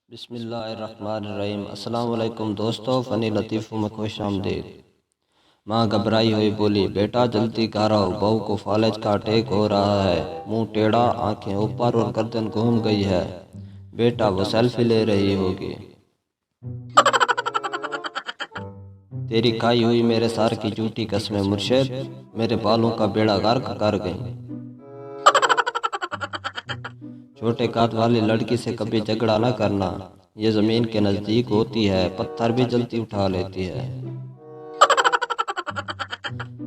बिस्मिल्लाहिर्रहमानिर्रहीम। अस्सलाम वालेकुम दोस्तों, फ़नी लतीफ़ों में खुश आमदीद। माँ घबराई हुई बोली, बेटा जल्दी घर आओ, बहू को फालज का अटैक हो रहा है। मुंह टेढ़ा, आंखें ऊपर और गर्दन घूम गई है। बेटा वो सेल्फी ले रही होगी। तेरी खाई हुई मेरे सार की झूठी कसमें मुर्शिद, मेरे बालों का बेड़ा गर्क कर गई। छोटे कात वाली लड़की से कभी झगड़ा न करना, ये जमीन के नजदीक होती है, पत्थर भी जल्दी उठा लेती है।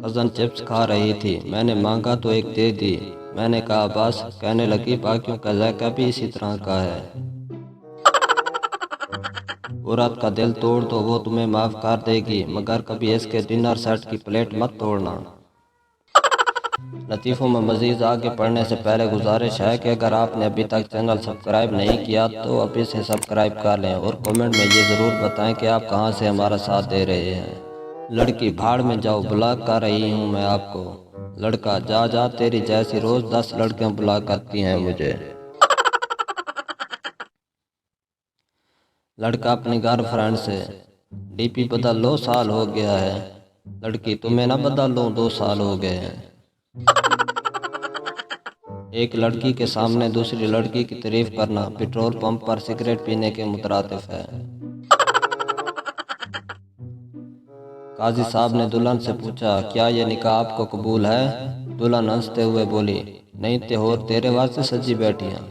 कजन चिप्स खा रही थी, मैंने मांगा तो एक दे दी। मैंने कहा बस, कहने लगी बाकियों का जायका भी इसी तरह का है। औरत का दिल तोड़ दो वो तुम्हें माफ कर देगी, मगर कभी इसके डिनर सेट की प्लेट मत तोड़ना। लतीफ़ों में मज़ीद आगे पढ़ने से पहले गुजारिश है कि अगर आपने अभी तक चैनल सब्सक्राइब नहीं किया तो अभी से सब्सक्राइब कर लें और कमेंट में ये ज़रूर बताएं कि आप कहां से हमारा साथ दे रहे हैं। लड़की भाड़ में जाओ, ब्लॉक कर रही हूं मैं आपको। लड़का जा जा, तेरी जैसी रोज़ 10 लड़कियां ब्लॉक करती हैं मुझे। लड़का अपनी गर्लफ्रेंड से, डीपी बदल लो, साल हो गया है। लड़की, तुम्हें ना बदल लो, 2 साल हो गए हैं। एक लड़की के सामने दूसरी लड़की की तारीफ करना पेट्रोल पंप पर सिगरेट पीने के मुतरातिफ है। काजी साहब ने दुल्हन से पूछा, क्या ये निकाह आपको कबूल है? दुल्हन हंसते हुए बोली, नहीं ते होर तेरे वास्ते सजी बैठी हैं।